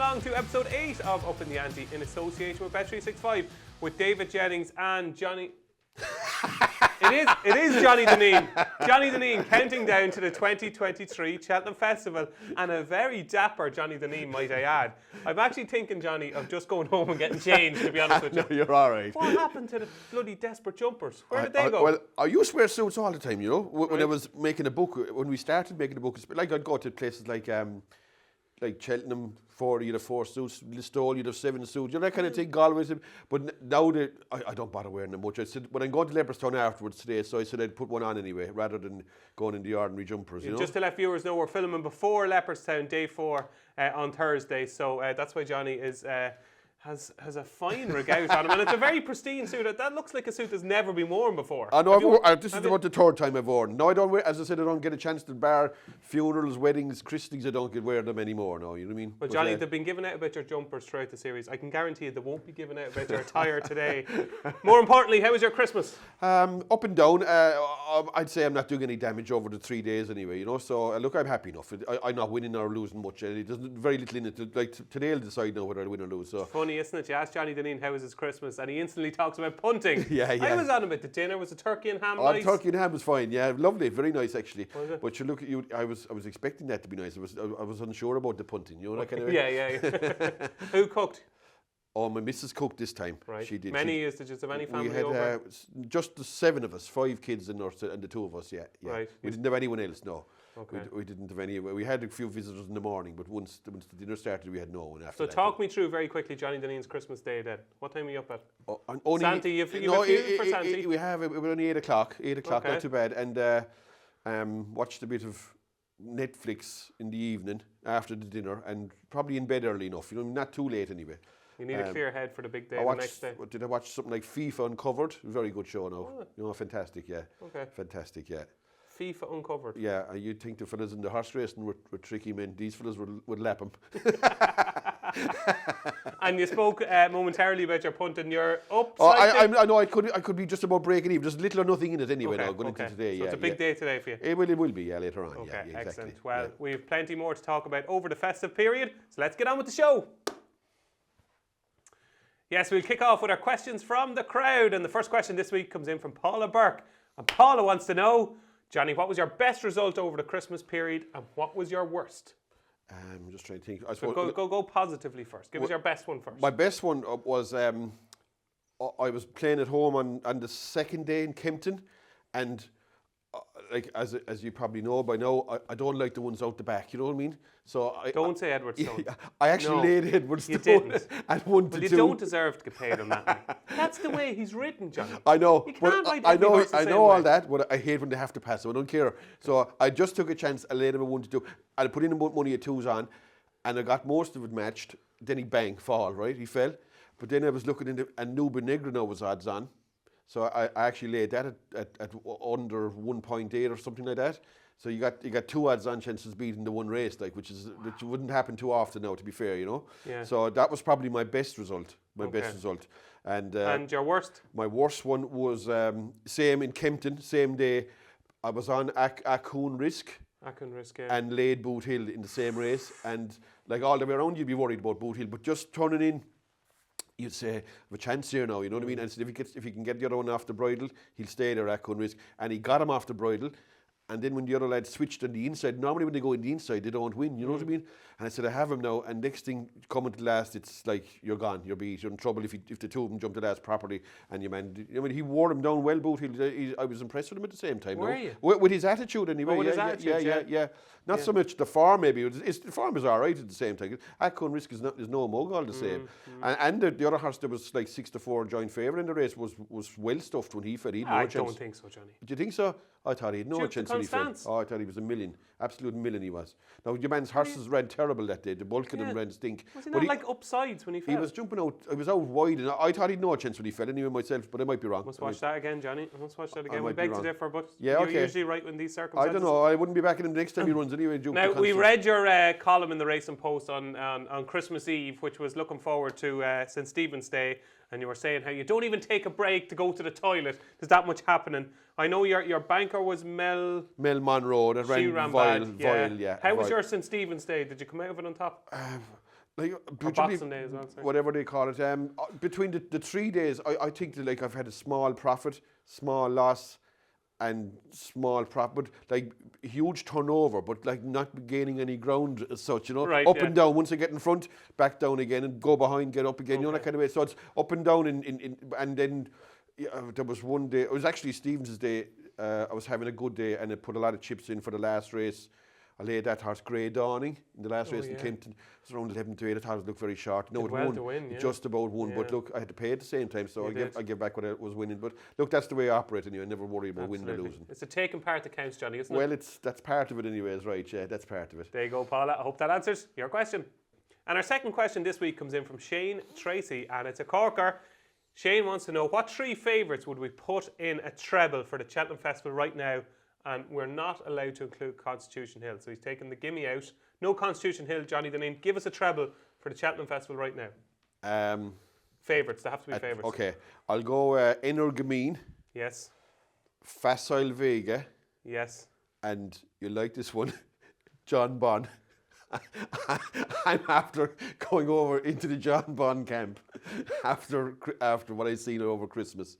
along to episode 8 of Upping The Ante in association with Bet365 with David Jennings and Johnny. It is Johnny Dineen. Johnny Dineen counting down to the 2023 Cheltenham Festival, and a very dapper Johnny Dineen, might I add. I'm actually thinking, Johnny, of just going home and getting changed, to be honest with you. No, you're all right. What happened to the bloody desperate jumpers? Where did they go? Well, I used to wear suits all the time, you know. When Right. I was making a book, when we started making a book, like I'd go to places like Cheltenham, 4, you'd have 4 suits, Listowel, you'd have 7 suits, you know, that kind of thing, Galway. But now I don't bother wearing them much. I said, when I'm going to Leopardstown afterwards today, so I said I'd put one on anyway, rather than going in the ordinary jumpers, you know. Just to let viewers know, we're filming before Leopardstown, day 4 on Thursday, so that's why Johnny is... has a fine rig out on him, and it's a very pristine suit. That looks like a suit that's never been worn before. I know, this is about the 3rd time I've worn. No, I don't wear, as I said, I don't get a chance to bar funerals, weddings, christenings, I don't get wear them anymore, no, you know what I mean? Well, Johnny, they've been giving out about your jumpers throughout the series. I can guarantee you they won't be giving out about your attire today. More importantly, how was your Christmas? Up and down. I'd say I'm not doing any damage over the 3 days anyway, you know, so look, I'm happy enough. I'm not winning or losing much. There's very little in it. Like, today I'll decide now whether I'll win or lose. So. Funny, isn't it? You asked Johnny Dineen how was his Christmas, and he instantly talks about punting. Yeah. I was on about the dinner. Was a turkey and ham nice? Turkey and ham was fine. Yeah, lovely, very nice actually. Was it? But you look, I was expecting that to be nice. I was unsure about the punting. You know that kind of. Yeah. Who cooked? Oh, my missus cooked this time. Right. She did. Many did you have any family we had, over? Just the 7 of us, 5 kids and the 2 of us. Yeah. Right. We didn't have anyone else. No. Okay. We didn't have any. We had a few visitors in the morning, but once the dinner started, we had no one after So that. talk me through very quickly Johnny Dineen's Christmas day then. What time are you up at? Only, Santi, you've a few for Santi? We have, we're only 8 o'clock. 8 o'clock, Okay. not too bad. And watched a bit of Netflix in the evening after the dinner, and probably in bed early enough. You know, not too late anyway. You need a clear head for the big day I the watched, next day. Did I watch something like FIFA Uncovered? Very good show now. Oh. You know, fantastic, yeah. Okay. Fantastic, yeah. FIFA Uncovered. Yeah, you'd think the fellas in the horse racing were tricky men. These fellas would lap them. And you spoke momentarily about your punting. You're up. Oh, I know. I could be just about breaking even. There's little or nothing in it anyway. Now going into today. So it's a big day today for you. It will be. Yeah, later on. Okay, yeah, exactly. excellent. Well, we have plenty more to talk about over the festive period. So let's get on with the show. Yes, we'll kick off with our questions from the crowd. And the first question this week comes in from Paula Burke. And Paula wants to know, Johnny, what was your best result over the Christmas period and what was your worst? I'm just trying to think. So go positively first. Give us your best one first. My best one was I was playing at home on the 2nd day in Kempton, and like as you probably know by now, I don't like the ones out the back. You know what I mean? So Don't say Edwardstone. I actually laid Edwardstone at 1 to 2. Well, you don't deserve to get paid on that money. That's the way he's written, John. I know. You can't ride I every horse the know same all way. that, but I hate when they have to pass. So I don't care. So I just took a chance. I laid him at 1 to 2. I put in a money at 2s on, and I got most of it matched. Then he fall, right? He fell. But then I was looking into, and Newbury now was odds on. So I actually laid that at under 1.8 or something like that. So you got 2 odds on chances beating the one race, like which wouldn't happen too often now, to be fair, you know. Yeah. So that was probably my best result. And your worst? My worst one was same in Kempton, same day. I was on Akhoon Risk. And laid Boot Hill in the same race, and like all the way around you'd be worried about Boot Hill, but just turning in, you'd say, I have a chance here now, you know what I mean? And so if he can get the other one off the bridle, he'll stay there at Akhoon Risk. And he got him off the bridle. And then when the other lad switched on the inside, normally when they go in the inside, they don't win, you know what I mean? And I said, I have him now, and next thing, coming to last, it's like, you're gone, you're beat, you're in trouble if the 2 of them jump to last properly, and he wore him down well, Boot. I was impressed with him at the same time. Were you? With his attitude anyway. Oh, with his attitude, yeah. Not so much the form, maybe. The form is all right at the same time. Akhoon Risk is no mug all the same. And the other horse that was like 6-4 joint favourite in the race was well stuffed when he fell. I don't think so, Johnny. Do you think so? I thought he had no chance when he fell. Oh, I thought he was a million. Absolute million he was. Now, your man's horses ran terrible that day. The bulk of them ran stink. Was he not like upsides when he fell? He was jumping out. I was out wide, and I thought he'd no chance when he fell anyway myself, but I might be wrong. Must watch that again, Johnny. I must watch that again. We might be beg to wrong. differ, but Yeah, you're okay. usually right in these circumstances. I don't know. I wouldn't be back in him the next time he runs anyway. Now, we read your column in the Ante-Post on Christmas Eve, which was looking forward to St. Stephen's Day, and you were saying how you don't even take a break to go to the toilet. There's that much happening. I know your banker was Mel Monroe. That ran bad. Vile, yeah. How was your St. Stephen's Day? Did you come out of it on top? Like, or Boxing Day as well, sorry. whatever they call it. Between the 3 days, I think that, like, I've had a small profit, small loss, and small profit, like huge turnover, but like not gaining any ground as such, Right, up and down. Once I get in front, back down again, and go behind, get up again, that kind of way. So it's up and down, and then there was one day, it was actually Stevens' day, I was having a good day, and I put a lot of chips in for the last race. I laid that horse Grey Dawning in the last race in Cheltenham. It was around 11 to 8. I thought it looked very short. No, it won. Just about won. But look, I had to pay at the same time, so I give back what I was winning. But look, that's the way I operate anyway. I never worry about winning or losing. It's the taking part that counts, Johnny, isn't it? Well, that's part of it anyways, right? Yeah, that's part of it. There you go, Paula. I hope that answers your question. And our second question this week comes in from Shane Tracy, and it's a corker. Shane wants to know, what 3 favourites would we put in a treble for the Cheltenham Festival right now? And we're not allowed to include Constitution Hill. So he's taken the gimme out. No Constitution Hill, Johnny Dineen. Give us a treble for the Cheltenham Festival right now. Favourites. They have to be favourites. Okay. I'll go Energamine. Yes. Facile Vega. Yes. And you like this one, John Bon. I'm after going over into the John Bon camp after what I've seen over Christmas.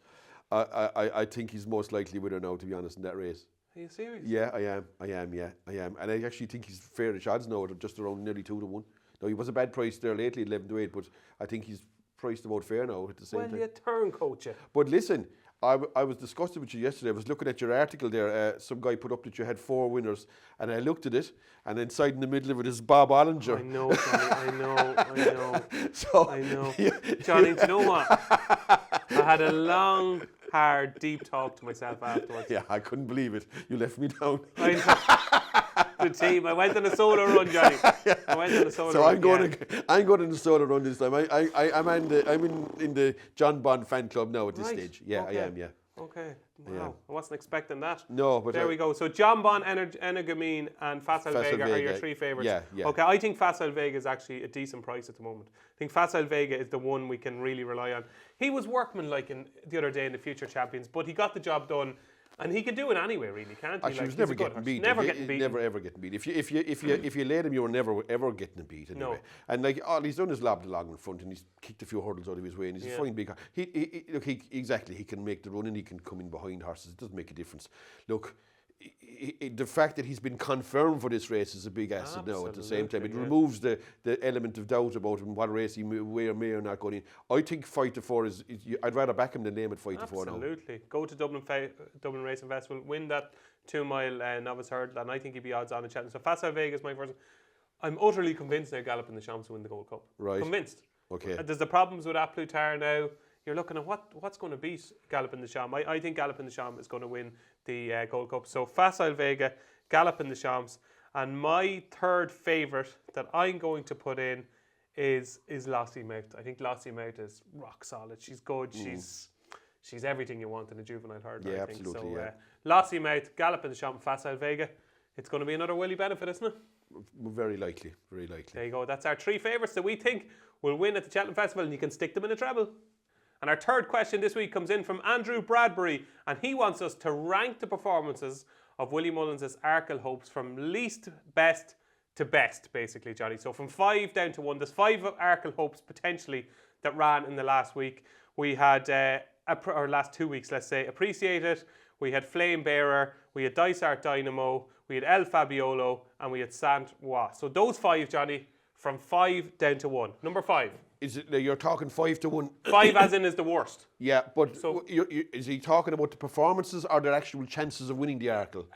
I think he's most likely winner now, to be honest, in that race. Are you serious? Yeah, I am. And I actually think he's fair to odds now, just around nearly 2 to 1. Now, he was a bad price there lately, 11 to 8, but I think he's priced about fair now at the same time. Well, you turncoat you. But listen, I was discussing with you yesterday. I was looking at your article there. Some guy put up that you had 4 winners, and I looked at it, and inside in the middle of it is Bob Ollinger. I know, Johnny. I know. I know. Johnny, do you know what? I had a long, hard, deep talk to myself afterwards. Yeah, I couldn't believe it. You left me down. The team. I went on a solo run, Johnny. I went on a solo run. So I'm going on the solo run this time. I'm in the John Bond fan club now at this stage. Yeah, okay. I am. Yeah. Okay. Wow. I wasn't expecting that. No, but there we go. So John Bon, Energamine, and Facile Vega are your 3 favourites. Yeah. Okay, I think Facile Vega is actually a decent price at the moment. I think Facile Vega is the one we can really rely on. He was workmanlike the other day in the Future Champions, but he got the job done. And he can do it anyway, really, can't he? Actually, he was never getting beat. Never ever getting beat. If you laid him, you were never ever getting him beat anyway. No. And like all he's done is lobbed along in front, and he's kicked a few hurdles out of his way, and he's a fine big. He can make the run, and he can come in behind horses. It doesn't make a difference. Look, the fact that he's been confirmed for this race is a big asset now. At the same time, it removes the element of doubt about him, what race he may or not going in. I think 5 to 4 is I'd rather back him than name it 5 to 4 now. Absolutely. Go to Dublin Racing Festival, win that 2-mile novice hurdle, and I think he'd be odds on in Cheltenham. So Facile Vega is my first. I'm utterly convinced they're galloping the Champs to win the Gold Cup. Right. Convinced. Okay. There's the problems with A Plus Tard now. You're looking at what's going to beat Galloping the Champs. I think Galloping the Champs is going to win the Gold Cup. So Facile Vega, Galloping the Champs, and my 3rd favourite that I'm going to put in is Lassie Mouth. I think Lassie Mouth is rock solid. She's good. She's everything you want in a juvenile hurdler. Yeah, I think. absolutely. So Lassie Mouth, Galloping the Champs, Facile Vega. It's going to be another Willie benefit, isn't it? Very likely. Very likely. There you go. That's our 3 favourites that we think will win at the Cheltenham Festival, and you can stick them in a treble. And our 3rd question this week comes in from Andrew Bradbury, and he wants us to rank the performances of Willie Mullins' Arkle Hopes from least best to best, basically, Johnny. So from 5 down to 1. There's 5 Arkle Hopes potentially that ran in the last week. We had, or last 2 weeks, let's say, Appreciated. We had Flame Bearer. We had Dysart Dynamo. We had El Fabiolo. And we had Saint Wa. So those 5, Johnny, from 5 down to 1. Number 5. Is it you're talking 5 to 1? 5 as in is the worst. Yeah, but so, is he talking about the performances or their actual chances of winning the Arkle?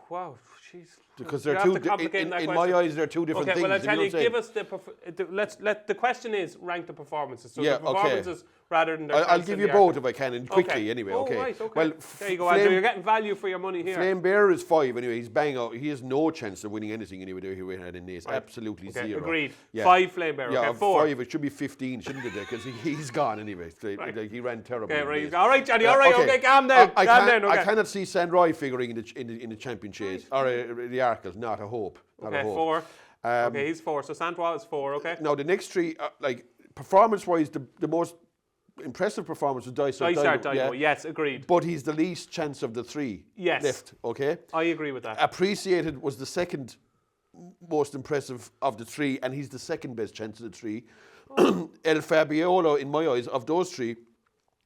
Wow, jeez. Because they're two. In my eyes, they're 2 different things. Okay, well, I'll tell you. Give us the question is rank the performances. So the performances rather than their. I'll give you both if I can, and quickly anyway. Okay. Right, okay. Well, there you go, Andrew. You're getting value for your money here. Flame Bearer is 5 anyway. He's bang out. He has no chance of winning anything anyway. He had in this. Right. Absolutely 0. Agreed. Yeah. 5 Flame Bearer. Yeah, okay, 4. 5. It should be 15, shouldn't it? Because he's gone anyway. Right. Like, he ran terribly. Okay, right. All right, Johnny. All right. Okay, calm down. Calm down. Okay. I cannot see San Roy figuring in the championship or the Arkle. Not a hope. Okay, 4. Okay, he's 4. So Santois is 4. Okay. Now the next 3, like performance-wise, the most impressive performance was Dysart Dynamo. Yes, agreed. But he's the least chance of the 3 left. Okay. I agree with that. Appreciated was the second most impressive of the three, and he's the second best chance of the three. El Fabiolo, in my eyes, of those three,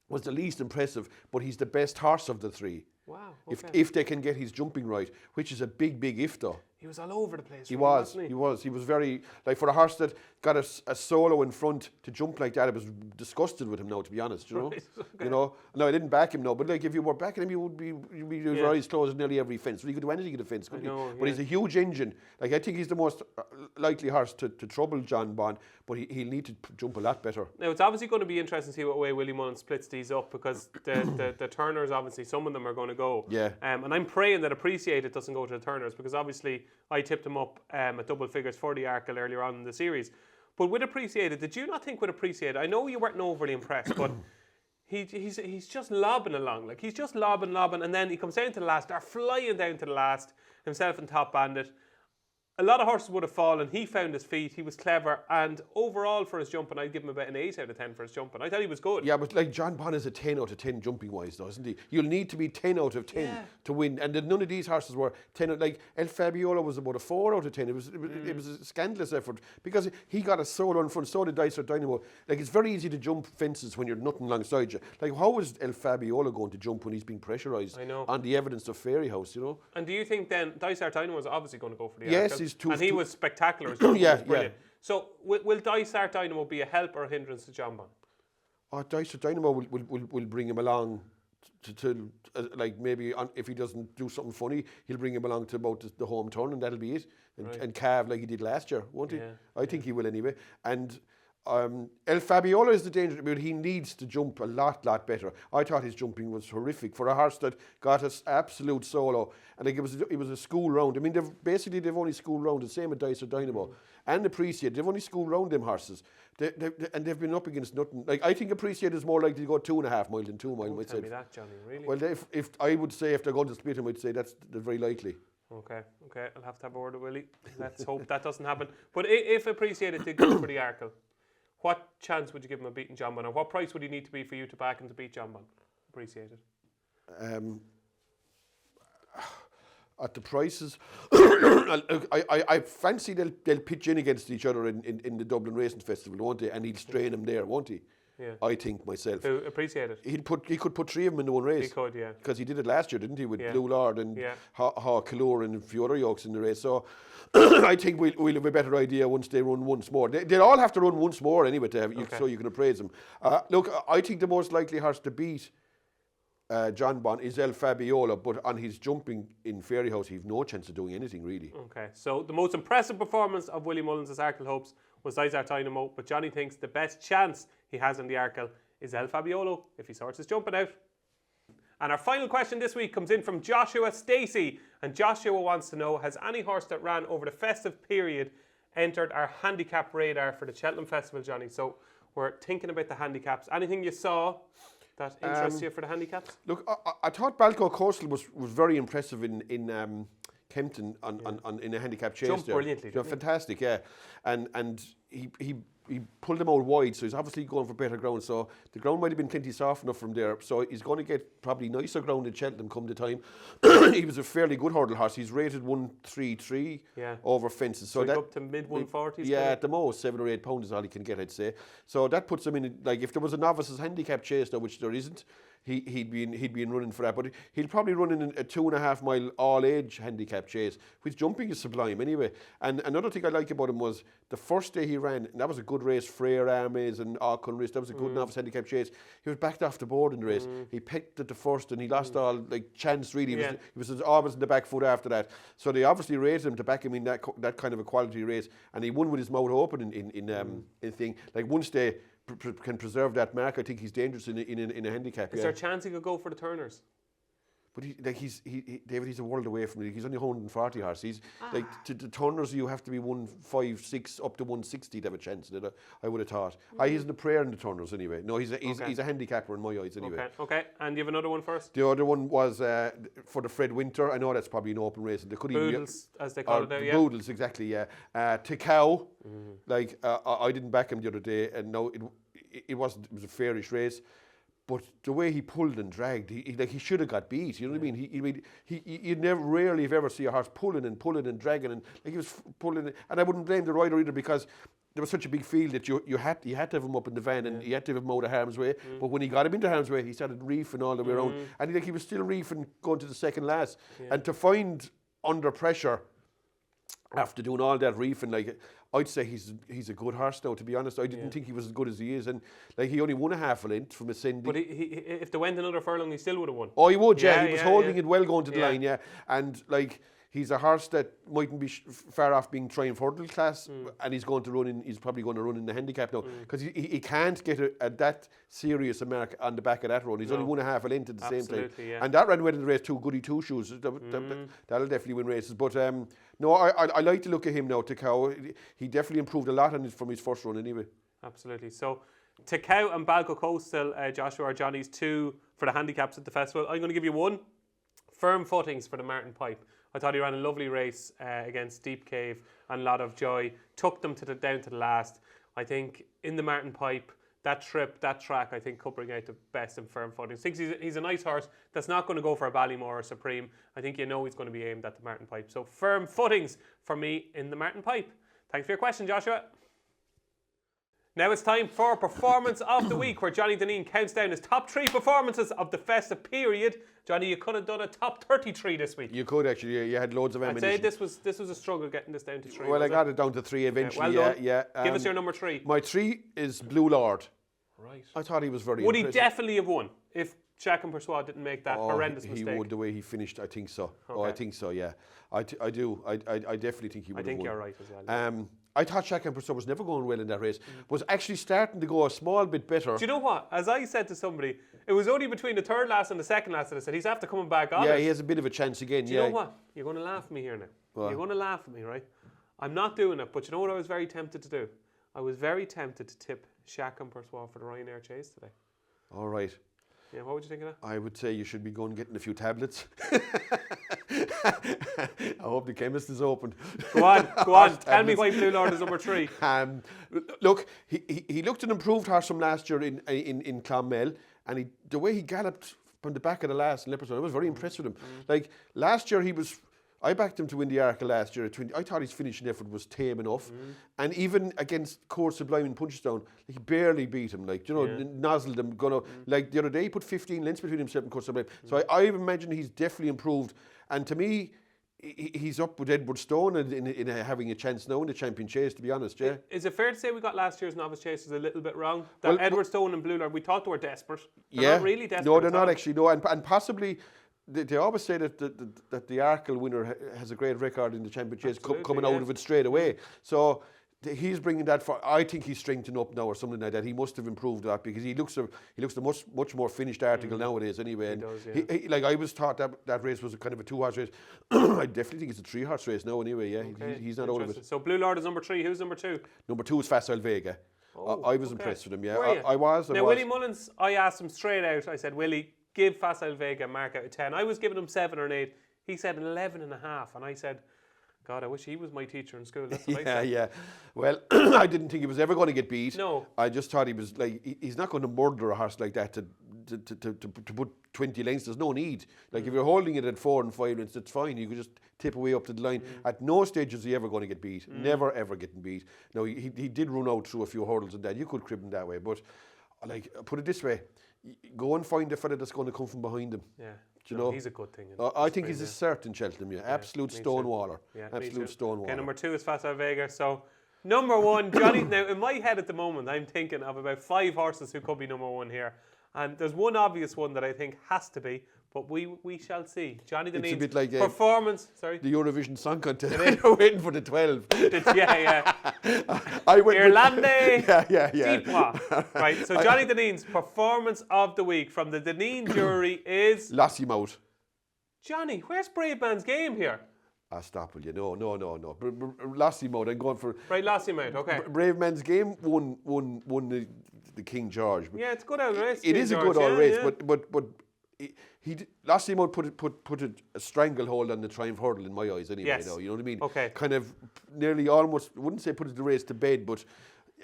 was the least impressive, but he's the best horse of the three. Wow. Okay. If they can get his jumping right, which is a big if though. He was all over the place. He really, was. wasn't he? He was very, like, for a horse that got a solo in front to jump like that, I was disgusted with him now, to be honest, you know. Right, okay. You know, no, I didn't back him now, but like if you were backing him, you'd be your eyes closed at nearly every fence. Well, he could do anything at a fence, couldn't he? But he's a huge engine. Like, I think he's the most likely horse to trouble John Bond, but he'll need to jump a lot better. Now, it's obviously going to be interesting to see what way Willie Mullins splits these up, because the turners, obviously, some of them are going to go. Yeah. And I'm praying that Appreciate It doesn't go to the turners, because obviously I tipped him up at double figures for the Arkle earlier on in the series. But with Appreciate It, did you not think with Appreciate It, I know you weren't overly impressed, but he's just lobbing along. Like, he's just lobbing, and then he comes down to the last. They're flying down to the last, himself and Top Bandit. A lot of horses would have fallen. He found his feet. He was clever. And overall for his jumping, I'd give him about an 8 out of 10 for his jumping. I thought he was good. Yeah, but like John Bond is a 10 out of 10 jumping wise, though, isn't he? You'll need to be 10 out of 10 to win. And none of these horses were 10. Like El Fabiolo was about a 4 out of 10. It was a scandalous effort because he got a solo in front. So did Dicer Dynamo. Like, it's very easy to jump fences when you're nothing alongside you. Like, how is El Fabiolo going to jump when he's being pressurised on the evidence of Fairy House, you know? And do you think then Dicer Dynamo was obviously going to go for the Yes, Arkle? he's too. And he was spectacular. His jumping was brilliant. Yeah. So will Dicer Dynamo be a help or a hindrance to John Bond? Oh, Dicer Dynamo will bring him along to like maybe if he doesn't do something funny, he'll bring him along to about the home turn, and that'll be it. And carve like he did last year, won't he? I think he will anyway. And El Fabiolo is the danger, but he needs to jump a lot better. I thought his jumping was horrific for a horse that got us absolute solo, and like it was a school round. I mean, they've only school round, the same with Dicer Dynamo and Appreciate. They've only school round them horses, and they've been up against nothing. Like, I think Appreciate is more likely to go 2.5 miles than 2 miles. Tell me that, Johnny. Really? Well, if I would say if they're going to split him, I'd say that's very likely. Okay. I'll have to have a word with Willie. Let's hope that doesn't happen. But if Appreciate It did go for the Arkle, what chance would you give him of beating John Bond? Or what price would he need to be for you to back him to beat John Bond? Appreciate it. At the prices, I fancy they'll pitch in against each other in the Dublin Racing Festival, won't they? And he'll strain him there, won't he? Yeah. I think myself. To Appreciate It. He could put 3 of them in the one race. He could, yeah. Because he did it last year, didn't he? With Blue Lord and Kallur and a few other yokes in the race. So I think we'll have a better idea once they run once more. They'll all have to run once more anyway so you can appraise them. Look, I think the most likely horse to beat John Bond is El Fabiolo, but on his jumping in Fairy House, he've no chance of doing anything really. Okay, so the most impressive performance of Willie Mullins' Arkle hopes was Dicer Dynamo, but Johnny thinks the best chance he has in the Arkle is El Fabiolo if he sorts his jumping out. And our final question this week comes in from Joshua Stacey, and Joshua wants to know, has any horse that ran over the festive period entered our handicap radar for the Cheltenham Festival, Johnny? So we're thinking about the handicaps. Anything you saw that interests you for the handicaps? Look, I thought Balco Coastal was very impressive in Kempton in a handicap chase. Jumped brilliantly, didn't he? Fantastic, yeah. And he pulled them out wide, so he's obviously going for better ground. So the ground might have been plenty soft enough from there. So he's going to get probably nicer ground in Cheltenham come the time. He was a fairly good hurdle horse. He's rated 133 over fences. So that, up to mid 140s? Yeah, at the most, 7 or 8 pounds is all he can get, I'd say. So that puts him in, like, if there was a novice's handicap chase now, which there isn't, he'd be in running for that. But he'll probably run in a 2.5 mile all-age handicap chase, which jumping is sublime anyway. And another thing I like about him was the first day he ran, and that was a good race, Frere Armies and Auchan that was a good novice handicap chase. He was backed off the board in the race. He picked at the first and he lost all chance really. He was always in the back foot after that. So they obviously rated him to back him in that kind of a quality race, and he won with his mouth open in thing. Like, once they can preserve that mark, I think he's dangerous in a handicap. Is there a chance he could go for the turners? But David, he's a world away from it. He's only 140 horse. He's like, to the turners, you have to be 156 up to 160 to have a chance. I would have thought. He isn't a prayer in the turners anyway. No, he's a handicapper in my eyes anyway. Okay. And you have another one first? The other one was for the Fred Winter. I know that's probably an open race. They could Boodles, as they call it now, Boodles, exactly, yeah. Tikau, I didn't back him the other day, and no, it was a fairish race. But the way he pulled and dragged, he should have got beat. You know what I mean? You never, rarely, if ever, see a horse pulling and dragging, and like he was pulling. And I wouldn't blame the rider either, because there was such a big field that you had to have him up in the van, and you had to have him out of harm's way. But when he got him into harm's way, he started reefing all the way around, and he was still reefing going to the second last. And to find under pressure after doing all that reefing, like, I'd say he's a good horse now, to be honest. I didn't think he was as good as he is, and like, he only won a half a length from Ascendi. But if they went another furlong, he still would have won. Oh, he would, yeah. He was holding it well going to the line, and like, he's a horse that mightn't be far off being trying for the class, and he's going to run in. He's probably going to run in the handicap now, because he can't get that serious a mark on the back of that run. He's only won a half a length at the same time, and that ran away in the race too. Goody two shoes. That'll definitely win races. But no, I like to look at him now. Takao, he definitely improved a lot from his first run anyway. Absolutely. So Takao and Balco Coastal, Joshua, are Johnny's 2 for the handicaps at the festival. I'm going to give you 1. Firm footings for the Martin Pipe. I thought he ran a lovely race against Deep Cave and Lot of Joy. Took them down to the last. I think in the Martin Pipe, that track, I think could bring out the best in firm footings. Thinks he's a nice horse that's not going to go for a Ballymore or Supreme. I think he's going to be aimed at the Martin Pipe. So firm footings for me in the Martin Pipe. Thanks for your question, Joshua. Now it's time for Performance of the Week, where Johnny Dineen counts down his top 3 performances of the festive period. Johnny, you could have done a top 33 this week. You could, actually. You had loads of ammunition. I'd say this was a struggle getting this down to 3. Well, I got it down to 3 eventually. Well done. Give us your number 3. My 3 is Blue Lord. Right. I thought he was very impressive. Would he definitely have won if Jacques and Persuade didn't make that horrendous mistake? He would, the way he finished. I think so. Okay. I think so, yeah. I do. I definitely think he would have won. I think you're right as well. I thought Jacques and Persuade was never going well in that race. Was actually starting to go a small bit better. Do you know what? As I said to somebody, it was only between the third last and the second last that I said, he's after coming back on. Yeah, he has a bit of a chance again. Do you know what? You're going to laugh at me here now. What? You're going to laugh at me, right? I'm not doing it, but you know what I was very tempted to do? I was very tempted to tip Jacques and Persuade for the Ryanair Chase today. All right. Yeah, what would you think of that? I would say you should be going and getting a few tablets. I hope the chemist is open. Go on. Tell me why Blue Lord is number 3. Look, he looked an improved horse from last year in Clonmel, and the way he galloped from the back of the last in Leopardstown, I was very impressed with him. Like, last year I backed him to win the Arkle last year at 20. I thought his finishing effort was tame enough. And even against Court Sublime in Punchestown, he barely beat him. Like, nozzled him. Like, the other day, he put 15 lengths between himself and Court Sublime. So I imagine he's definitely improved. And to me, he's up with Edward Stone in having a chance now in the Champion Chase, to be honest, yeah. Is it fair to say we got last year's Novice Chasers a little bit wrong? That Edward Stone and Blue Lord, we thought they were desperate. They're not really desperate. No, they're not actually, no. And possibly... They always say that the Arkle winner has a great record in the Champion Chase, coming out of it straight away. So he's bringing that for. I think he's strengthened up now or something like that. He must have improved that, because he looks a much more finished article nowadays anyway. And he does, yeah. Like, I was taught that race was a kind of a 2-horse race. I definitely think it's a 3-horse race now anyway. Yeah, okay. He's not out of it. So Blue Lord is number 3. Who's number 2? Number 2 is Facile Vega. I was impressed with him. Yeah, I was. Now Willie Mullins, I asked him straight out. I said, Willie, give Facile Vega a mark out of 10. I was giving him 7 or an 8. He said an 11.5, and I said, God, I wish he was my teacher in school. That's what I said. Yeah. Well, I didn't think he was ever going to get beat. No. I just thought he was like, he's not going to murder a horse like that to put 20 lengths. There's no need. Like, if you're holding it at 4 and 5 lengths, that's fine. You could just tip away up to the line. At no stage is he ever going to get beat. Never ever getting beat. Now, he did run out through a few hurdles and that. You could crib him that way, but like, put it this way. Go and find a fella that's going to come from behind him. Yeah. Do you know? He's a good thing. I think he's a certain Cheltenham, yeah. Absolute stonewaller. Yeah, absolute stonewaller. Okay, number 2 is Facile Vega. So, number 1, Johnny. Now, in my head at the moment, I'm thinking of about 5 horses who could be number 1 here. And there's one obvious one that I think has to be, but we shall see. Johnny Dineen's a bit like performance. Sorry, the Eurovision Song Contest. They're waiting for the 12. Yeah. I went Irlande. Yeah. Deepois. Right. So Johnny Dineen's performance of the week from the Dineen jury is Lassie Mout. Johnny, where's Brave Man's Game here? Stop, will you? No. Lassie Mout. I'm going for Lassie Mout. Okay. Brave Man's Game won the King George. Yeah, it's a good old race. It is a good old race, but Lassie Mout put a stranglehold on the Triumph Hurdle in my eyes anyway. Yes. Now, you know what I mean? Okay. Kind of nearly almost, I wouldn't say put the race to bed, but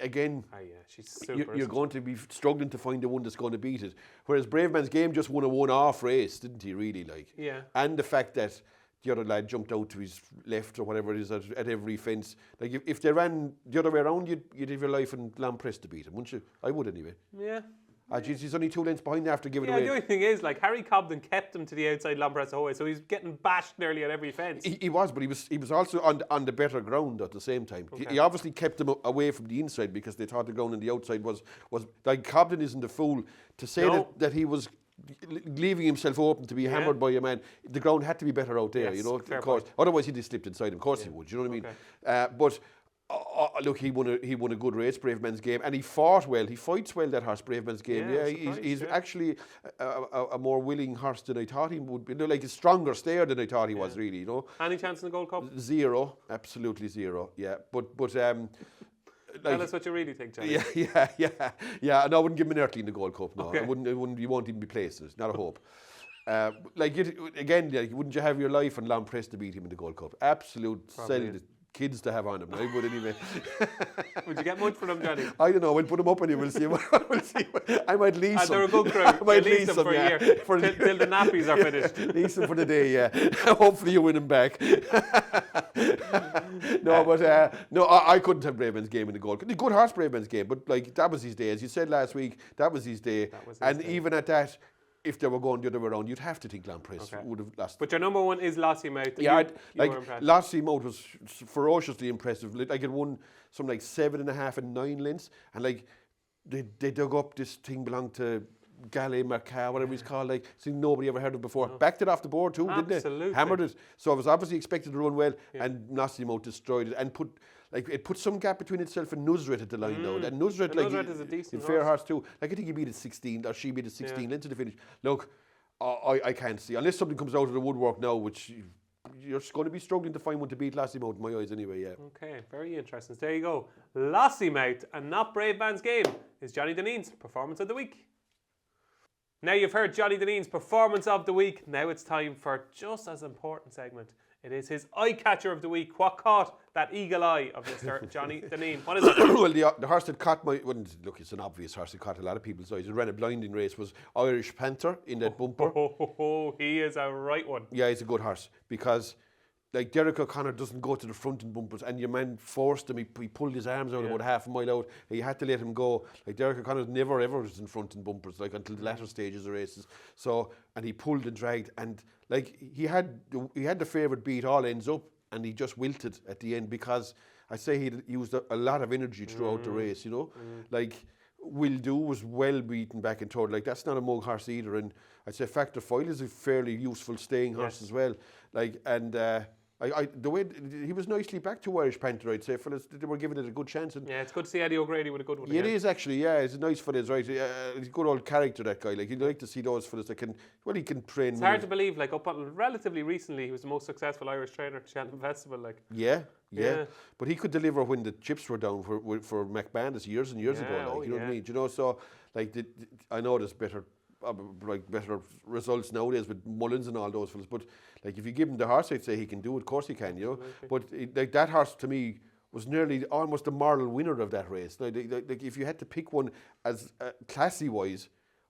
again, she's super. you're going to be struggling to find the one that's going to beat it. Whereas Brave Man's Game just won a one-off race, didn't he? Really, like. Yeah. And the fact that the other lad jumped out to his left or whatever it is at every fence. Like if they ran the other way around, you'd have your life and lamb press to beat him, wouldn't you? I would anyway. Yeah. Geez, he's only 2 lengths behind after giving away. Yeah, the only thing is, like, Harry Cobden kept him to the outside Lampress the whole way, so he's getting bashed nearly at every fence. He was, but he was also on the better ground at the same time. Okay. He obviously kept him away from the inside because they thought the ground on the outside was like, Cobden isn't a fool to say that he was leaving himself open to be hammered by a man. The ground had to be better out there, of course. Point. Otherwise he'd have slipped inside him. Of course he would, you know what I mean? But look, he won a good race, Brave Man's Game, and he fought well. He fights well, that horse, Brave Man's Game. He's actually a more willing horse than I thought he would be. Like a stronger stayer than I thought he was, really. You know. Any chance in the Gold Cup? 0, absolutely 0. Yeah, but tell us what you really think, Johnny. Yeah. No, I wouldn't give him an earthly in the Gold Cup. No, I wouldn't. You won't even be placed in it. Not a hope. Wouldn't you have your life on Lamb Press to beat him in the Gold Cup? Absolute sell kids to have on him. I would anyway. Would you get much for them, Johnny? I don't know. We'll put them up and we'll see. I might lease them. And they're a good crew. I might lease them for a year till the nappies are finished. Lease them for the day, yeah. Hopefully you win them back. I couldn't have Brave Man's Game in the Gold Cup. The good horse, Brave Man's Game, but like that was his day. As you said last week, that was his day. Even at that, if they were going the other way around, you'd have to think Lampress would have lost. But your number one is Lassie Mouth. Yeah, Lassie Mouth was ferociously impressive. Like it won something like 7.5 and 9 lengths, and like they dug up this thing belonged to Galet Marca, whatever he's called, like something nobody ever heard of before. Backed it off the board too, didn't they? Absolutely. Hammered it. So it was obviously expected to run well, and Lassie Mouth destroyed it and it put some gap between itself and Nusret at the line now. And Nusret, Nusret is a decent fair horse too. Like I think he beat it 16, or she beat it 16 lengths to the finish. Look, I can't see, unless something comes out of the woodwork now, which you're going to be struggling to find one to beat Lassie Mouth in my eyes anyway, yeah. Okay, very interesting. So there you go. Lassie Mouth, and not Brave Man's Game, is Johnny Dineen's Performance of the Week. Now you've heard Johnny Dineen's Performance of the Week. Now it's time for just as important segment. It is his Eyecatcher of the Week. What caught that eagle eye of Mr. Johnny Dineen? What is it? Well, the horse that caught look, it's an obvious horse that caught a lot of people's eyes. It ran a blinding race, was Irish Panther in that bumper. He is a right one. Yeah, he's a good horse because, like, Derek O'Connor doesn't go to the front in bumpers, and your man forced him. He pulled his arms out about half a mile out. He had to let him go. Like, Derek O'Connor never ever was in front in bumpers, like until the latter stages of races. So, and he pulled and dragged, and like he had the favourite beat all ends up, and he just wilted at the end because I say he used a lot of energy throughout the race. You know, like Will Do was well beaten back and third. Like that's not a mug horse either, and I'd say Factor Foil is a fairly useful staying horse as well. Like and. The way he was nicely back to Irish Panther, I'd say, fellas, they were giving it a good chance. And it's good to see Eddie O'Grady with a good one. It is actually, yeah, it's a nice fellas, right? He's a good old character, that guy. Like you'd like to see those fellas that he can train. It's hard to believe. Like up until relatively recently, he was the most successful Irish trainer at Cheltenham Festival. Like yeah. But he could deliver when the chips were down for McManus years and years ago. Like you know what I mean? You know, so like I know there's better results nowadays with Mullins and all those fellas, but like if you give him the horse, I'd say he can do it. Of course he can, you know. But like that horse to me was nearly almost the moral winner of that race. Like if you had to pick one as classy wise,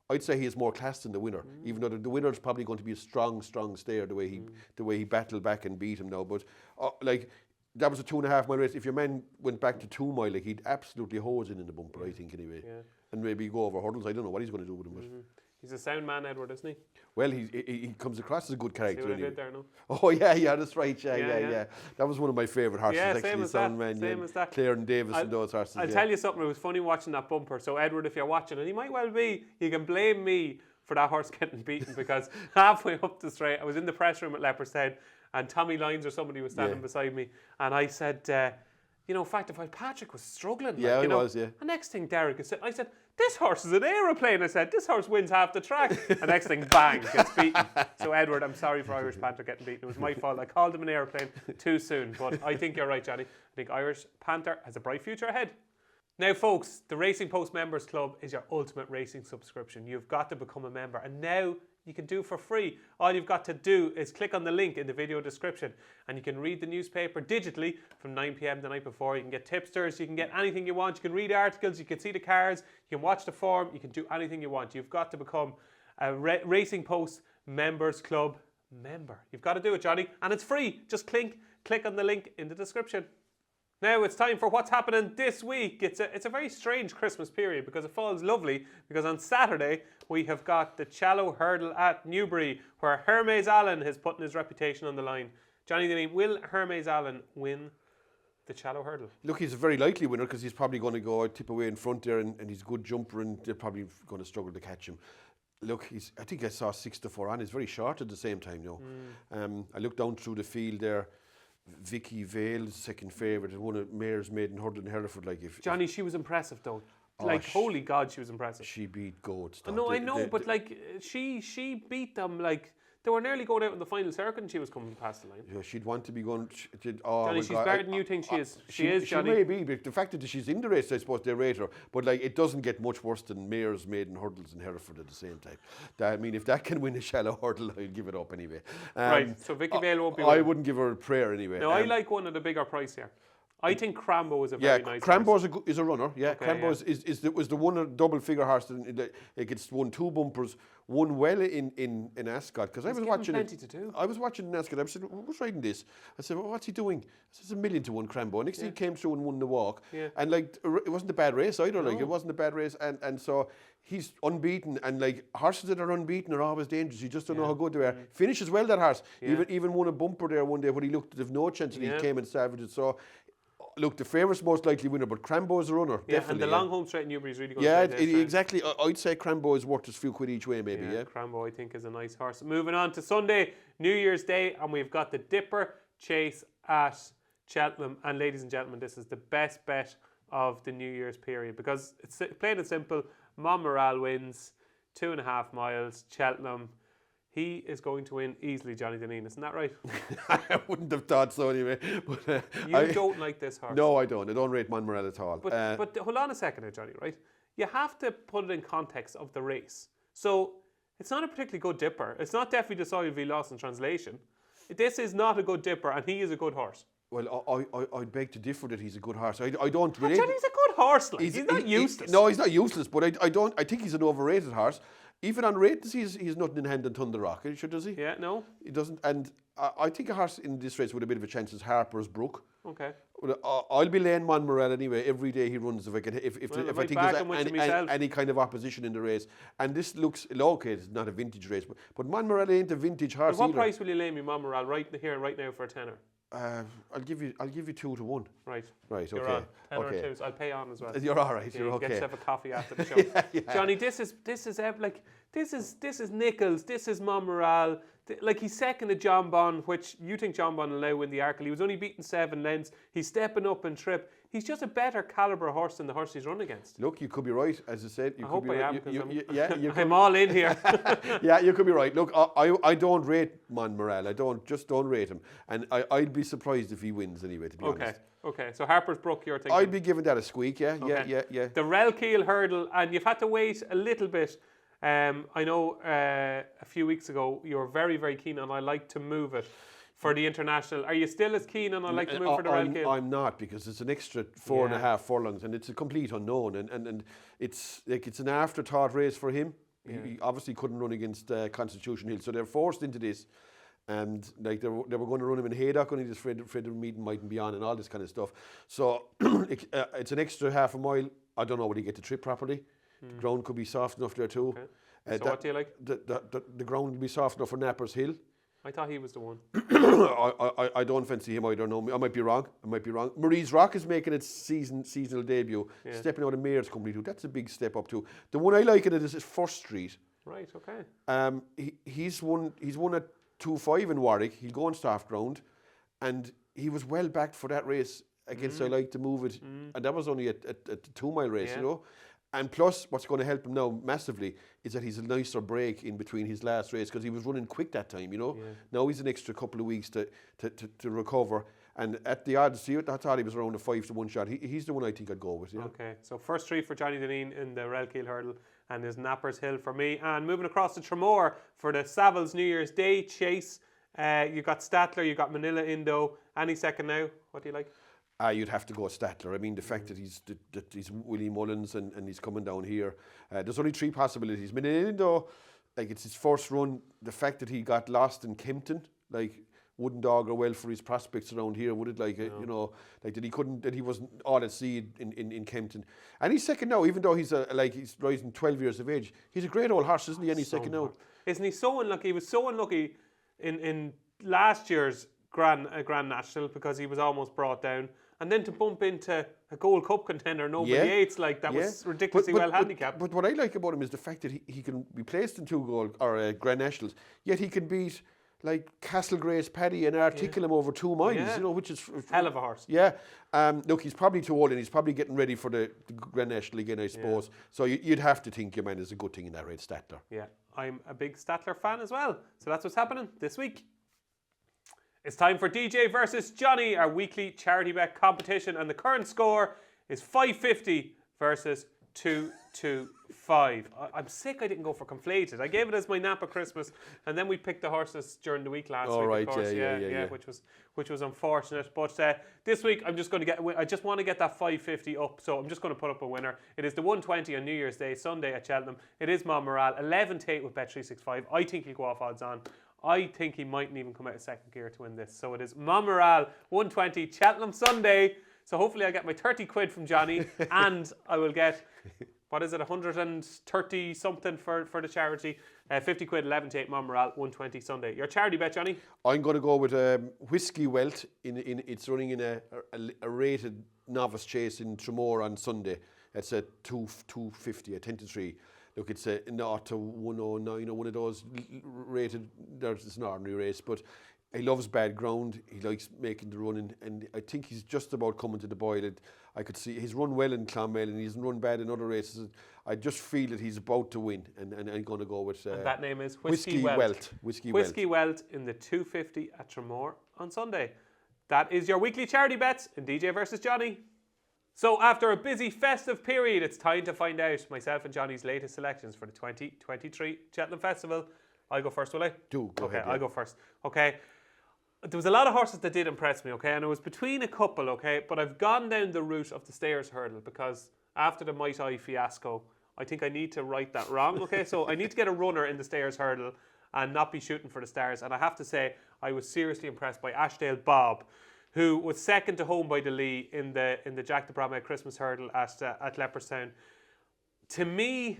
I'd say he is more class than the winner. Even though the winner is probably going to be a strong stayer the way he battled back and beat him now. But like. That was a 2.5 mile race. If your man went back to 2 mile, like he'd absolutely hose in the bumper, I think, anyway. Yeah. And maybe go over hurdles. I don't know what he's going to do with him. But he's a sound man, Edward, isn't he? Well, he comes across as a good character. See what I did there, no? Oh, yeah, that's right. Yeah. That was one of my favourite horses, yeah, actually. Same as that. Clare and Davis and those horses. I'll tell you something. It was funny watching that bumper. So, Edward, if you're watching, and he might well be, you can blame me for that horse getting beaten because halfway up the straight, I was in the press room at Leopard's Head, and Tommy Lyons or somebody was standing beside me, and I said, in fact, if Patrick was struggling. Yeah, he was, yeah. The next thing Derek is saying, I said, this horse is an aeroplane. I said, this horse wins half the track. The next thing, bang, gets beaten. So, Edward, I'm sorry for Irish Panther getting beaten. It was my fault. I called him an aeroplane too soon. But I think you're right, Johnny. I think Irish Panther has a bright future ahead. Now, folks, the Racing Post Members Club is your ultimate racing subscription. You've got to become a member. And now you can do for free. All you've got to do is click on the link in the video description and you can read the newspaper digitally from 9 p.m. the night before. You can get tipsters, you can get anything you want. You can read articles, you can see the cards, you can watch the form, you can do anything you want. You've got to become a Racing Post Members Club member. You've got to do it, Johnny, and it's free. Just click on the link in the description. Now it's time for what's happening this week. It's a very strange Christmas period because it falls lovely because on Saturday we have got the Shallow Hurdle at Newbury where Hermes Allen is putting his reputation on the line. Johnny Dineen, will Hermes Allen win the Shallow Hurdle? Look, he's a very likely winner because he's probably going to go tip away in front there and he's a good jumper and they're probably going to struggle to catch him. Look, I think I saw 6-4 on. He's very short at the same time now. I looked down through the field there. Vicky Vale's second favourite, one of Mayor's Maiden Hurdle in Hereford. Johnny, she was impressive though. Holy God, she was impressive. She beat goats. I know, but she beat them they were nearly going out in the final circuit and she was coming past the line. Yeah, she'd want to be going. Johnny, she's better than you think she is. She is, Johnny. She may be, but the fact that she's in the race, I suppose they rate her. But it doesn't get much worse than Mayor's Maiden Hurdles in Hereford at the same time. I mean, if that can win a Shallow Hurdle, I'll give it up anyway. Right, so Vicky Vale won't be. I wouldn't give her a prayer anyway. No, I like one of the bigger price here. I think Crambo is a very nice Crambo is a runner. Yeah, okay, Crambo was the one double figure horse that it gets won 2 bumpers, won well in Ascot because I was watching plenty to do. I was watching in Ascot. I said, "What's riding this?" I said, well, "What's he doing?" I said, "It's 1,000,000 to 1 Crambo." Next he came through and won the walk. Yeah. And it wasn't a bad race either. It wasn't a bad race, and so he's unbeaten. And horses that are unbeaten are always dangerous. You just don't know how good they are. Finishes well that horse. Even won a bumper there one day when he looked to have no chance and he came and savaged it. So. Look, the favourite's most likely winner, but Crambo is a runner. Yeah, definitely. And the long home straight in Newbury is really good. Yeah, exactly. I'd say Crambo is worth a few quid each way, maybe. Yeah, Crambo I think is a nice horse. Moving on to Sunday, New Year's Day, and we've got the Dipper Chase at Cheltenham. And ladies and gentlemen, this is the best bet of the New Year's period because it's plain and simple. Monmoral wins 2.5 miles. Cheltenham. He is going to win easily, Johnny Dineen, isn't that right? I wouldn't have thought so anyway. But you don't like this horse? No, I don't. I don't rate Monmoral at all. But hold on a second here, Johnny, right? You have to put it in context of the race. So it's not a particularly good dipper. It's not definitely decided to be lost in translation. This is not a good dipper, and he is a good horse. Well, I'd beg to differ that he's a good horse. I don't relate. Johnny's a good horse. He's not useless. No, he's not useless, but I think he's an overrated horse. Even on ratings, he's nothing in hand and Thunder Rock, does he? Yeah, no. He doesn't. And I think a horse in this race with a bit of a chance is Harper's Brook. Okay. I'll be laying Monmoral anyway every day he runs if I think there's any kind of opposition in the race. And this looks okay. It's not a vintage race, but Monmoral ain't a vintage horse. What price will you lay me Monmoral right now for a tenner? I'll give you 2 to 1. Right. Right. You're okay. On. 10 or 2s. I'll pay on as well. You're all right. You're okay. Get to have a coffee after the show. Yeah. Johnny, this is Nichols. This is Monmoral. He's second to John Bon, which you think John Bon will now win the Arkle. He was only beaten 7 lengths. He's stepping up in trip. He's just a better calibre horse than the horse he's run against. Look, you could be right. As I said, I hope I am. I'm all in here. Yeah, you could be right. Look, I don't rate Monmoral. I don't rate him, and I'd be surprised if he wins anyway. To be honest. Okay. So Harper's Brook, you're thinking. I'd be giving that a squeak. Yeah. The Relkeel Hurdle, and you've had to wait a little bit. I know a few weeks ago you were very, very keen on I like to move it for the international. Are you still as keen on I like to move for the Relkeel? I'm not, because it's an extra 4.5 furlongs and it's a complete unknown and it's an afterthought race for him. Yeah. He obviously couldn't run against Constitution Hill, so they're forced into this. And they were going to run him in Haydock, only just afraid the meeting mightn't be on and all this kind of stuff. So it's an extra half a mile. I don't know whether he get the trip properly. The ground could be soft enough there too. Okay. So what do you like? The ground would be soft enough for Nappers Hill. I thought he was the one. I don't fancy him. I don't know. I might be wrong. Marie's Rock is making its seasonal debut, stepping out of Mayor's company too. That's a big step up too. The one I like in it is First Street. Right. Okay. He's won at 2.5 in Warwick. He'll go on soft ground, and he was well backed for that race against I Like to Move It, and that was only a 2 mile race, you know. And plus, what's going to help him now massively is that he's a nicer break in between his last race, because he was running quick that time, you know. Yeah. Now he's an extra couple of weeks to recover. And at the odds, I thought he was around a 5 to 1 shot. He's the one I think I'd go with. Yeah. Okay, so First Street for Johnny Dineen in the Relkeel Hurdle. and is Nappers Hill for me. And moving across to Tramore for the Savills New Year's Day chase. You've got Statler, you've got Manila Indo. Any second now? What do you like? You'd have to go Statler. I mean, the fact that he's Willie Mullins and he's coming down here. There's only 3 possibilities. Manila Indo, like, it's his first run. The fact that he got lost in Kempton, like, wouldn't augur well for his prospects around here, would it? Like, no. You know, like that he wasn't all at sea in Kempton. And he's second now, even though he's he's rising 12 years of age. He's a great old horse, isn't he? And he's second now. Isn't he so unlucky? He was so unlucky in last year's Grand National because he was almost brought down. And then to bump into a Gold Cup contender, nobody hates, like, that was ridiculously well handicapped. But what I like about him is the fact that he can be placed in 2 gold or Grand Nationals, yet he can beat like Castle Grace Paddy and Articulum over 2 miles, you know, which is hell of a horse. Yeah. Look, he's probably too old and he's probably getting ready for the Grand National again, I suppose. Yeah. So you'd have to think your man is a good thing in that race, Statler. Yeah, I'm a big Statler fan as well. So that's what's happening this week. It's time for DJ versus Johnny, our weekly charity bet competition, and the current score is 550 versus 225. I'm sick I didn't go for Conflated. I gave it as my nap at Christmas, and then we picked the horses during the week last week. Right, of course, yeah. which was unfortunate. But this week I'm just going to get. I just want to get that 550 up, so I'm just going to put up a winner. It is the 120 on New Year's Day, Sunday at Cheltenham. It is Monmoral, 11-8 with Bet365. I think he'll go off odds on. I think he mightn't even come out of second gear to win this. So it is Monmoral, 120, Cheltenham Sunday. So hopefully I get my 30 quid from Johnny and I will get, what is it, 130 something for the charity. 50 quid, 11-8 Monmoral, 120 Sunday. Your charity bet, Johnny? I'm going to go with Whiskey Welt. It's running in a rated novice chase in Tramore on Sunday. It's a 250, a 10-3. Look, it's a 0 to 109 or one of those rated. It's an ordinary race, but he loves bad ground. He likes making the running, and I think he's just about coming to the boil. I could see he's run well in Clonmel, and he's run bad in other races. I just feel that he's about to win, and I'm going to go with. And that name is Whiskey Welt. Whiskey Welt in the 250 at Tramore on Sunday. That is your weekly charity bets in DJ versus Johnny. So after a busy festive period, it's time to find out myself and Johnny's latest selections for the 2023 Cheltenham Festival. I'll go first, will I? Go ahead. I'll go first. Okay. There was a lot of horses that did impress me, okay, and it was between a couple, okay, but I've gone down the route of the Stayers Hurdle because after the Might Eye fiasco, I think I need to right that wrong, okay, so I need to get a runner in the Stayers Hurdle and not be shooting for the stars, and I have to say I was seriously impressed by Ashdale Bob, who was second to Home by the Lee in the Jack de Bromhead Christmas Hurdle at Leopardstown. To me,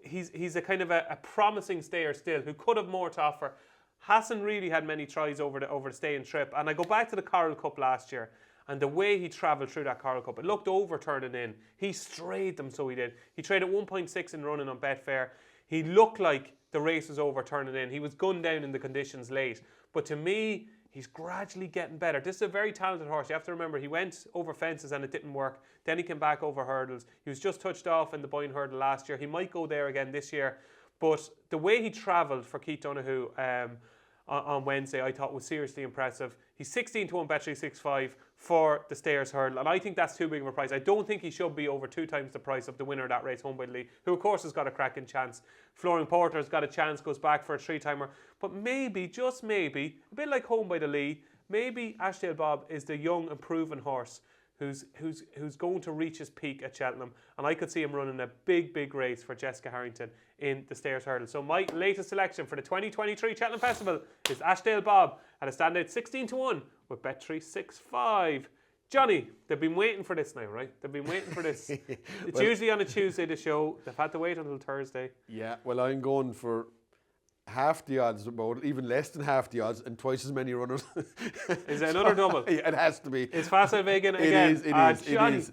he's a kind of a promising stayer still who could have more to offer. Hasn't really had many tries over the staying trip. And I go back to the Coral Cup last year, and the way he travelled through that Coral Cup, it looked over turning in. He strayed them, so he did. He traded 1.6 in running on Betfair. He looked like the race was over turning in. He was gunned down in the conditions late. But to me, he's gradually getting better. This is a very talented horse. You have to remember, he went over fences and it didn't work. Then he came back over hurdles. He was just touched off in the Boyne Hurdle last year. He might go there again this year. But the way he travelled for Keith Donoghue on Wednesday, I thought was seriously impressive. He's 16 to 1 Bet365 for the Stayers Hurdle, and I think that's too big of a price. I don't think he should be over 2 times the price of the winner of that race, Home by the Lee, who of course has got a cracking chance. Flooring Porter's got a chance, goes back for a 3-timer. But maybe, just maybe, a bit like Home by the Lee, maybe Ashdale Bob is the young and proven horse who's going to reach his peak at Cheltenham, and I could see him running a big race for Jessica Harrington in the Stayers Hurdle. So my latest selection for the 2023 Cheltenham Festival is Ashdale Bob at a standout 16 to 1 with Bet365. Johnny, they've been waiting for this now, right? They've been waiting for this. It's usually on a Tuesday, the show. They've had to wait until Thursday. Yeah, well, I'm going for half the odds, about even less than half the odds, and twice as many runners. Is it another double? Yeah, it has to be. Is Facile Vega again?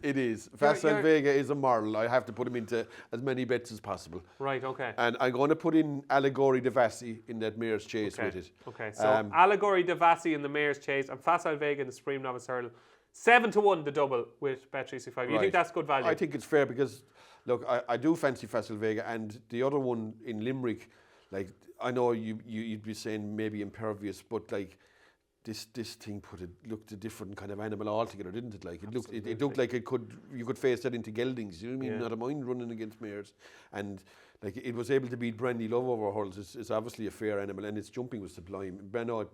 It is. Facile Vega is a moral. I have to put him into as many bets as possible. Right, okay. And I'm going to put in Allegory de Vassi in that Mayor's Chase with it. Okay, so Allegory de Vassi in the Mayor's Chase and Facile Vega in the Supreme Novice Hurdle. 7 to 1 the double with Bet365. You think that's good value? I think it's fair because, look, I do fancy Facile Vega, and the other one in Limerick, like, I know you'd be saying maybe Impervious, but like this thing looked a different kind of animal altogether, didn't it? Like it looked like you could face that into geldings. You know what I mean? Not a mind running against mares, and like it was able to beat Brandy Love over hurdles. It's obviously a fair animal, and its jumping was sublime. Breno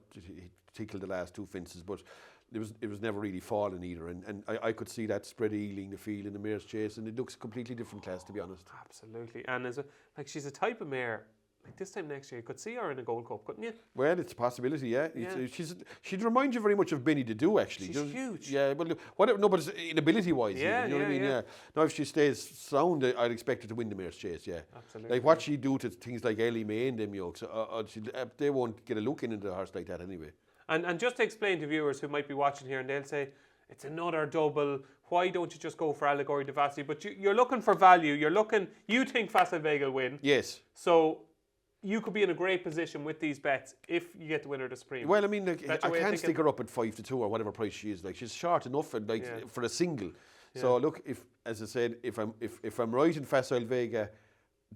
tickled the last 2 fences, but it was never really falling either. And I could see that spread ealing the field in the mare's chase, and it looks a completely different class, to be honest. Absolutely, and she's a type of mare. Like this time next year, you could see her in a Gold Cup, couldn't you? Well, it's a possibility, yeah. She'd remind you very much of Benny Dadu, actually. She's huge. Yeah, well, but inability-wise, you know what I mean? Yeah. Now, if she stays sound, I'd expect her to win the mare's chase, yeah. Absolutely. Like what she do to things like Ellie May and them yokes, they won't get a look into a horse like that anyway. And just to explain to viewers who might be watching here, and they'll say, it's another double, why don't you just go for Allegory Devassi? But you're looking for value, you think Facile Vega will win. Yes. So you could be in a great position with these bets if you get the winner of the Supreme. Well, I mean, like, I can't stick her up at 5-2 or whatever price she is. Like, she's short enough and for a single. Yeah. So look, as I said, if I'm right and Facile Vega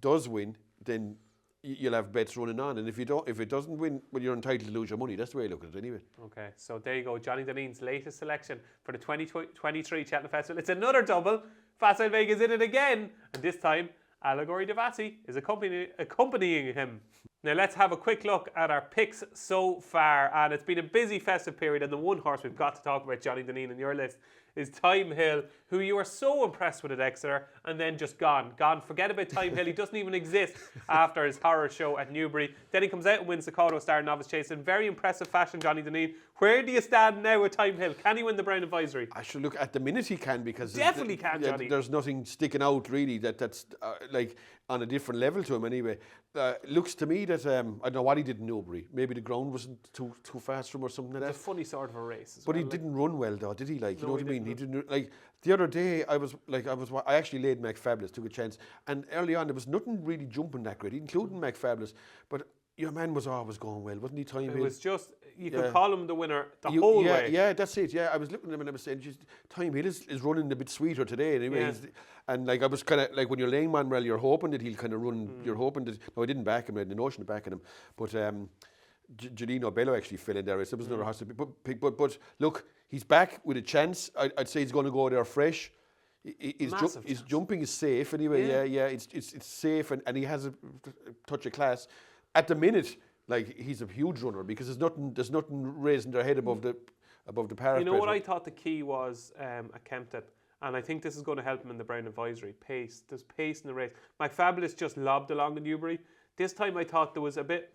does win, then you'll have bets running on. And if it doesn't win, well, you're entitled to lose your money. That's the way I look at it anyway. Okay, so there you go. Johnny Dineen's latest selection for the 2023 Cheltenham Festival. It's another double. Facile Vega's in it again, and this time Allegory Devassi is accompanying him. Now let's have a quick look at our picks so far, and it's been a busy festive period, and the one horse we've got to talk about, Johnny Dineen, in your list is Time Hill, who you were so impressed with at Exeter and then just gone. Forget about Time Hill. He doesn't even exist after his horror show at Newbury. Then he comes out and wins the Caudo Star Novice Chase in very impressive fashion, Johnny Dineen. Where do you stand now with Time Hill? Can he win the Brown Advisory? I should look at the minute he can, because definitely can, Johnny. There's nothing sticking out really that's like on a different level to him anyway. Looks to me that I don't know what he did in Newbury. Maybe the ground wasn't too fast for him or something like that. It's a funny sort of a race. But he didn't run well though, did he? Like, you know what I mean? He didn't like. The other day I actually laid McFabulous, took a chance, and early on there was nothing really jumping that great, including McFabulous. But your man was always going well, wasn't he? Time Hill. It was just you could call him the winner whole way. Yeah, that's it. Yeah, I was looking at him and I was saying, Time Hill is running a bit sweeter today anyway. Yeah. And like I was kind of like when you're laying man well, you're hoping that he'll kind of run. You're hoping that. No, I didn't back him. I had the notion of backing him, but Gelino Bello actually fell in there. So it was another horse to pick. But look, he's back with a chance. I'd say he's going to go there fresh. His jumping is safe anyway. Yeah. It's safe and he has a touch of class. At the minute, like he's a huge runner because there's nothing raising their head above the parrot. You know what I thought the key was at Kempton, and I think this is going to help him in the Brown Advisory. Pace. There's pace in the race. McFabulous just lobbed along the Newbury. This time I thought there was a bit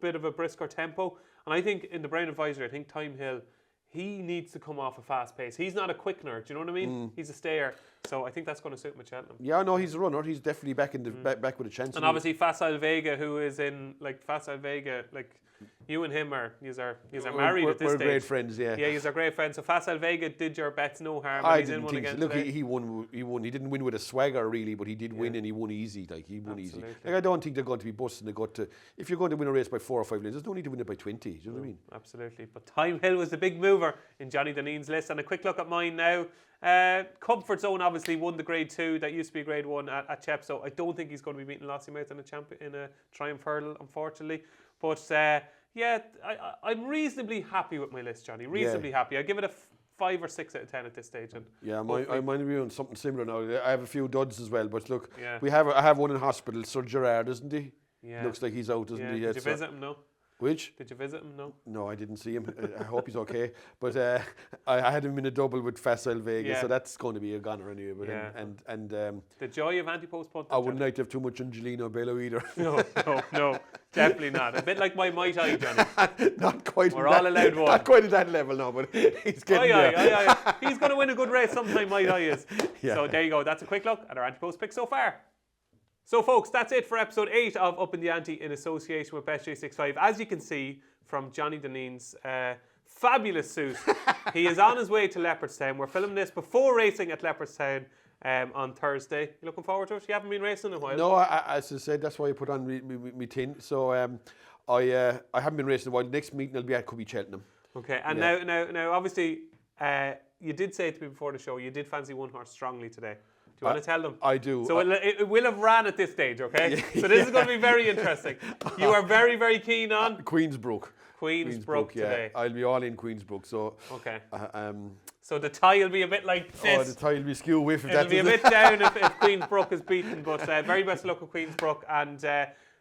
of a brisker tempo, and I think in the Brown Advisory, I think Time Hill, he needs to come off a fast pace. He's not a quickener, do you know what I mean? He's a stayer. So I think that's going to suit him at Cheltenham. Yeah, no, he's a runner. He's definitely back in the back with a chance. And obviously Facile Vega, who is in you and him are married at this stage. We're great friends, yeah. Yeah, he's our great friend. So Facile Vega did your bets no harm. He's in one again. Look, he won. He didn't win with a swagger really, but he did win, and he won easy. Like he won easy. Like I don't think they're going to be busting the gut to. If you're going to win a race by 4 or 5 lanes, there's no need to win it by 20. Do you know what I mean? Absolutely. But Time Hill was the big mover in Johnny Dineen's list. And a quick look at mine now. Comfort Zone obviously won the Grade 2. That used to be Grade 1 at Chep. So I don't think he's going to be beating Lossiemouth in a Triumph Hurdle, unfortunately. But I'm reasonably happy with my list, Johnny. Reasonably happy. I give it a 5 or 6 out of 10 at this stage. And I might be on something similar now. I have a few duds as well. But look, I have one in hospital. Sir Gerard, isn't he? Yeah. Looks like he's out, doesn't he? Did you visit him? No. Which? Did you visit him? No. No, I didn't see him. I hope he's okay. But I had him in a double with Facile Vega, so that's going to be a goner anyway. But and the joy of Ante-Post punt. I wouldn't like to have too much on Gelino Bello either. No, definitely not. A bit like my Mai Tai, Johnny. Not quite. We're all allowed one. Not quite at that level now, but he's getting there. He's going to win a good race sometime. Mai Tai is. Yeah. So there you go. That's a quick look at our Ante-Post pick so far. So folks, that's it for episode 8 of Upping The Ante in association with Bet365. As you can see from Johnny Dineen's fabulous suit, he is on his way to Leopardstown. We're filming this before racing at Leopardstown on Thursday. You looking forward to it? You haven't been racing in a while. No, as I said, that's why I put on me tin. So I haven't been racing in a while. The next meeting I'll be at could be Cheltenham. Okay, and now obviously you did say to me before the show you did fancy one horse strongly today. Do you want to tell them? I do. So it will have ran at this stage, okay? So this is going to be very interesting. You are very, very keen on? Queensbrook. Queensbrook today. I'll be all in Queensbrook. So okay. So the tie will be a bit like this. Oh, the tie will be skew with. It'll be a bit down if Queensbrook is beaten. But very best of luck with Queensbrook. And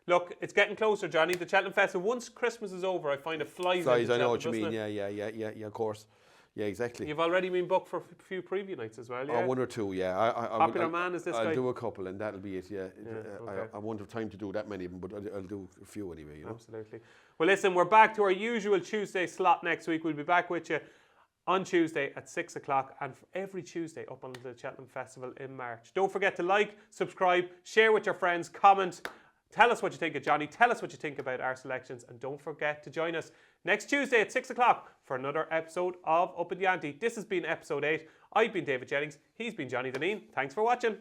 look, it's getting closer, Johnny. The Cheltenham Festival. Once Christmas is over, I find it flies. I know what you mean. Yeah. Of course. Yeah, exactly. You've already been booked for a few preview nights as well, yeah? Oh, one or two, yeah. Popular man is this guy? I'll do a couple and that'll be it, yeah. Okay. I won't have time to do that many of them, but I'll do a few anyway, you know. Absolutely. Well, listen, we're back to our usual Tuesday slot next week. We'll be back with you on Tuesday at 6 o'clock and every Tuesday up on the Cheltenham Festival in March. Don't forget to like, subscribe, share with your friends, comment. Tell us what you think of Johnny. Tell us what you think about our selections. And don't forget to join us next Tuesday at 6 o'clock for another episode of Upping The Ante. This has been episode 8. I've been David Jennings. He's been Johnny Dineen. Thanks for watching.